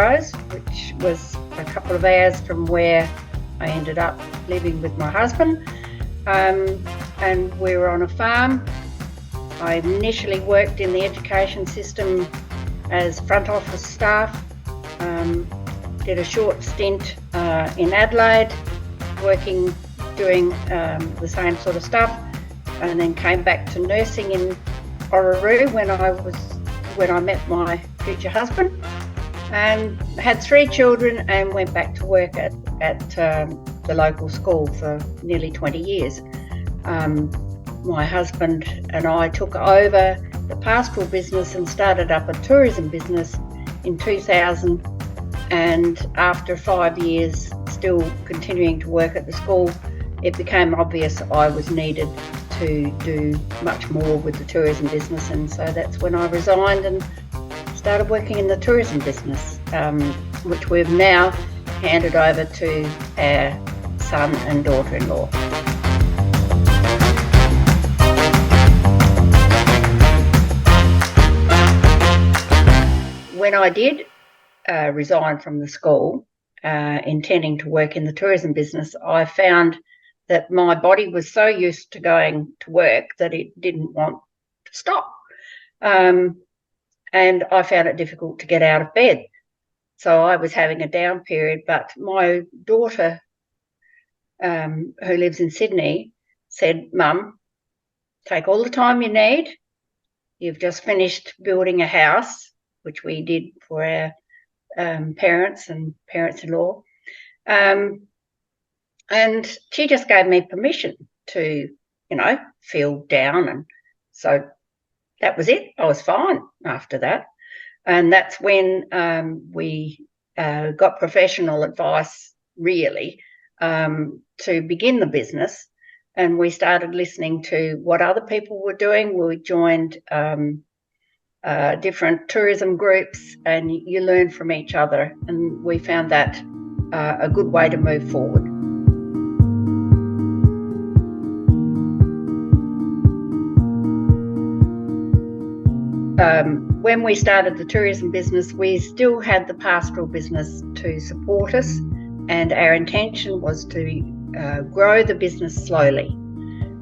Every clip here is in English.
Melrose, which was a couple of hours from where I ended up living with my husband. And we were on a farm. I initially worked in the education system as front office staff, did a short stint in Adelaide, doing the same sort of stuff, and then came back to nursing in Orroroo when I met my future husband, and had 3 children and went back to work at the local school for nearly 20 years. My husband and I took over the pastoral business and started up a tourism business in 2000, and after 5 years still continuing to work at the school, it became obvious I was needed to do much more with the tourism business, and so that's when I resigned and started working in the tourism business, which we've now handed over to our son and daughter-in-law. When I did resign from the school, intending to work in the tourism business, I found that my body was so used to going to work that it didn't want to stop. And I found it difficult to get out of bed. So I was having a down period, but my daughter, who lives in Sydney, said, "Mum, take all the time you need. You've just finished building a house," which we did for our parents and parents-in-law. And she just gave me permission to, feel down. And so that was it. I was fine after that. And that's when we got professional advice, really, to begin the business. And we started listening to what other people were doing. We joined different tourism groups, and you learn from each other. And we found that a good way to move forward. When we started the tourism business, we still had the pastoral business to support us, and our intention was to grow the business slowly.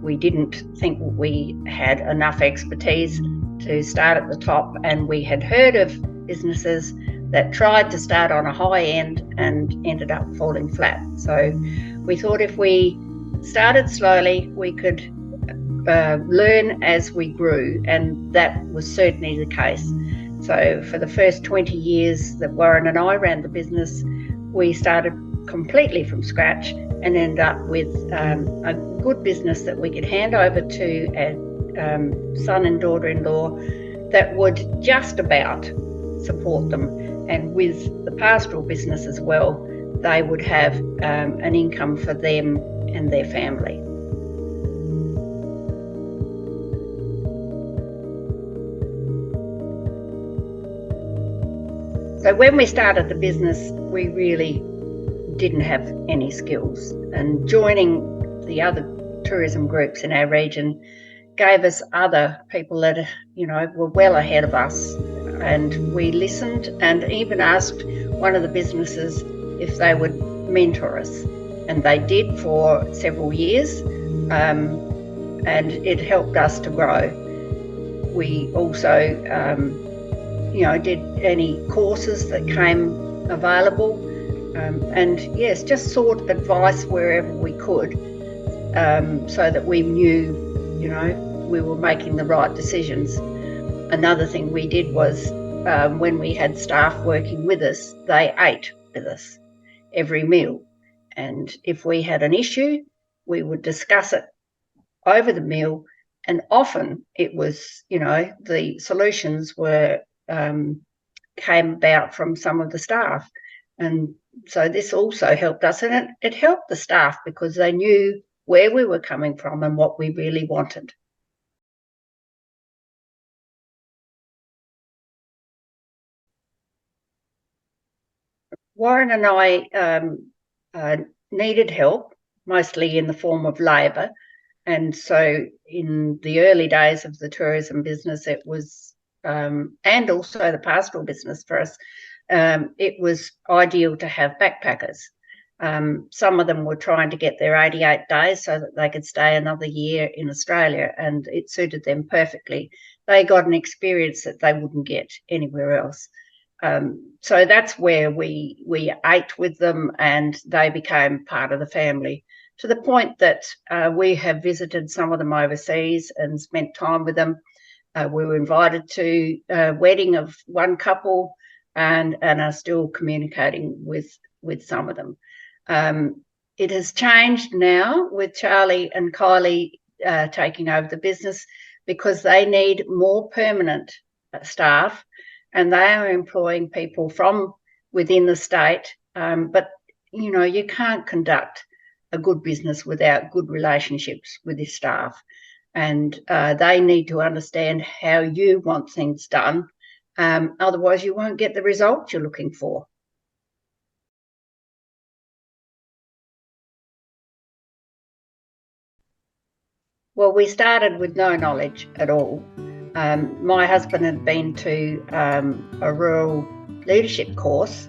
We didn't think we had enough expertise to start at the top, and we had heard of businesses that tried to start on a high end and ended up falling flat. So we thought if we started slowly, we could learn as we grew, and that was certainly the case. So for the first 20 years that Warren and I ran the business, we started completely from scratch and ended up with a good business that we could hand over to our son and daughter-in-law that would just about support them. And with the pastoral business as well, they would have an income for them and their family. So when we started the business, we really didn't have any skills, and joining the other tourism groups in our region gave us other people that, were well ahead of us, and we listened and even asked one of the businesses if they would mentor us, and they did for several years, and it helped us to grow. We also did any courses that came available, and yes, just sought advice wherever we could, so that we knew, we were making the right decisions. Another thing we did was, when we had staff working with us, they ate with us every meal, and if we had an issue, we would discuss it over the meal, and often it was, the solutions were came about from some of the staff. And so this also helped us, and it helped the staff because they knew where we were coming from and what we really wanted. Warren and I needed help, mostly in the form of labour. And so in the early days of the tourism business, it was and also the pastoral business for us, it was ideal to have backpackers. Some of them were trying to get their 88 days so that they could stay another year in Australia, and it suited them perfectly. They got an experience that they wouldn't get anywhere else. So that's where we ate with them, and they became part of the family, to the point that we have visited some of them overseas and spent time with them. We were invited to a wedding of one couple, and are still communicating with some of them. It has changed now with Charlie and Kylie taking over the business, because they need more permanent staff, and they are employing people from within the state. But, you know, you can't conduct a good business without good relationships with your staff. And they need to understand how you want things done. Otherwise, you won't get the results you're looking for. Well, we started with no knowledge at all. My husband had been to a rural leadership course,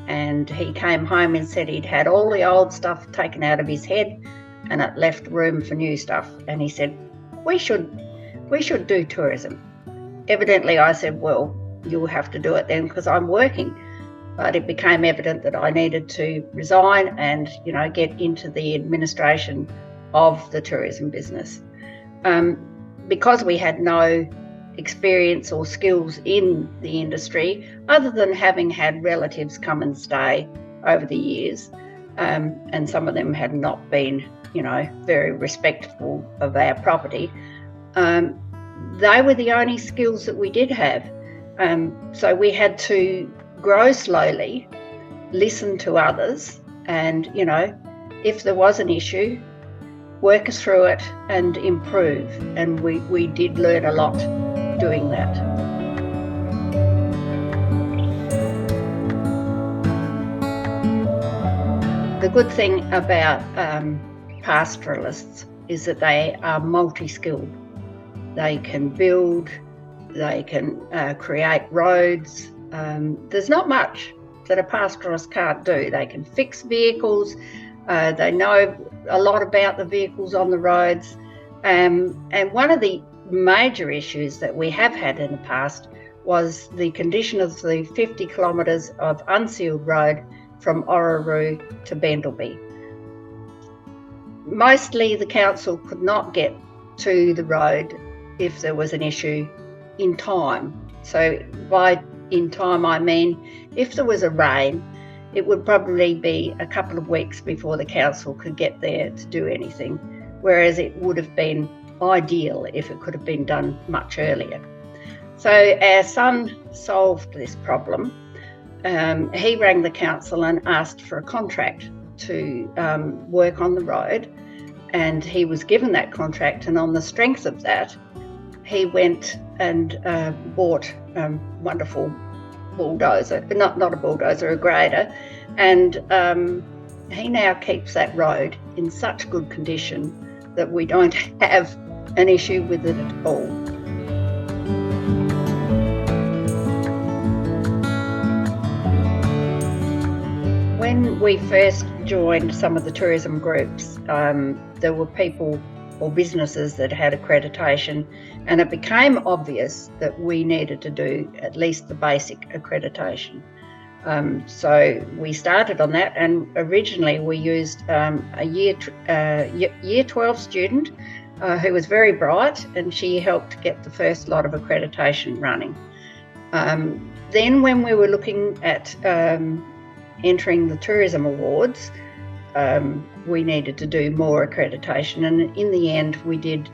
and he came home and said he'd had all the old stuff taken out of his head and it left room for new stuff. And he said, we should do tourism. Evidently, I said, well, you'll have to do it then, because I'm working. But it became evident that I needed to resign and, you know, get into the administration of the tourism business. Because we had no experience or skills in the industry, other than having had relatives come and stay over the years, and some of them had not been, you know, very respectful of our property. They were the only skills that we did have. So we had to grow slowly, listen to others, and, you know, if there was an issue, work through it and improve. And we did learn a lot doing that. The good thing about pastoralists is that they are multi-skilled. They can build, they can create roads. There's not much that a pastoralist can't do. They can fix vehicles. They know a lot about the vehicles on the roads. And one of the major issues that we have had in the past was the condition of the 50 kilometres of unsealed road from Orroroo to Bendelby. Mostly the council could not get to the road if there was an issue in time. So by in time, I mean if there was a rain, it would probably be a couple of weeks before the council could get there to do anything, whereas it would have been ideal if it could have been done much earlier. So our son solved this problem. He rang the council and asked for a contract to work on the road, and he was given that contract, and on the strength of that, he went and bought a wonderful bulldozer, not a bulldozer, a grader, and he now keeps that road in such good condition that we don't have an issue with it at all. When we first joined some of the tourism groups, there were people or businesses that had accreditation, and it became obvious that we needed to do at least the basic accreditation. So we started on that, and originally we used a year 12 student who was very bright, and she helped get the first lot of accreditation running. Then when we were looking at entering the tourism awards, we needed to do more accreditation, and in the end we did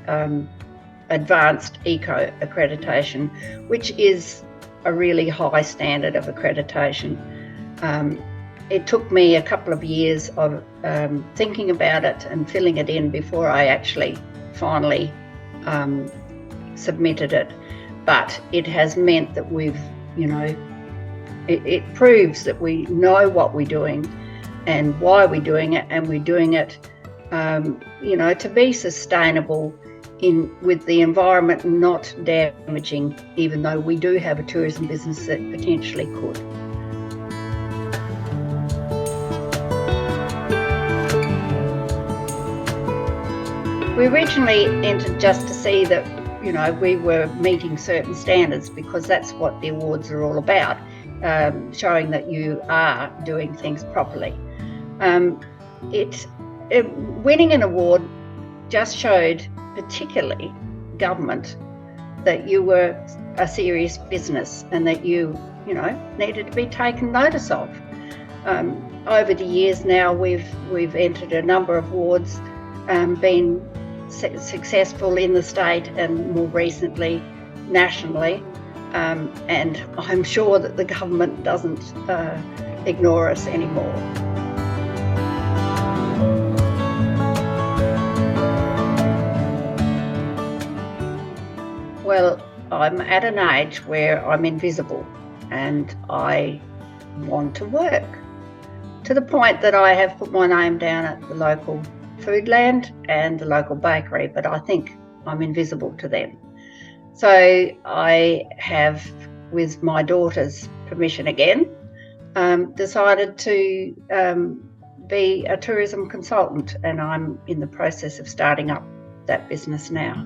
advanced eco accreditation, which is a really high standard of accreditation. It took me a couple of years of thinking about it and filling it in before I actually finally submitted it, but it has meant that we've, you know, it proves that we know what we're doing and why we're doing it, and we're doing it, you know, to be sustainable with the environment, not damaging, even though we do have a tourism business that potentially could. We originally entered just to see that, you know, we were meeting certain standards, because that's what the awards are all about, showing that you are doing things properly. Winning an award just showed, particularly government, that you were a serious business and that you needed to be taken notice of. Over the years now, we've entered a number of awards, been successful in the state and more recently nationally, and I'm sure that the government doesn't ignore us anymore. Well, I'm at an age where I'm invisible and I want to work, to the point that I have put my name down at the local Foodland and the local bakery, but I think I'm invisible to them. So I have, with my daughter's permission again, decided to be a tourism consultant, and I'm in the process of starting up that business now.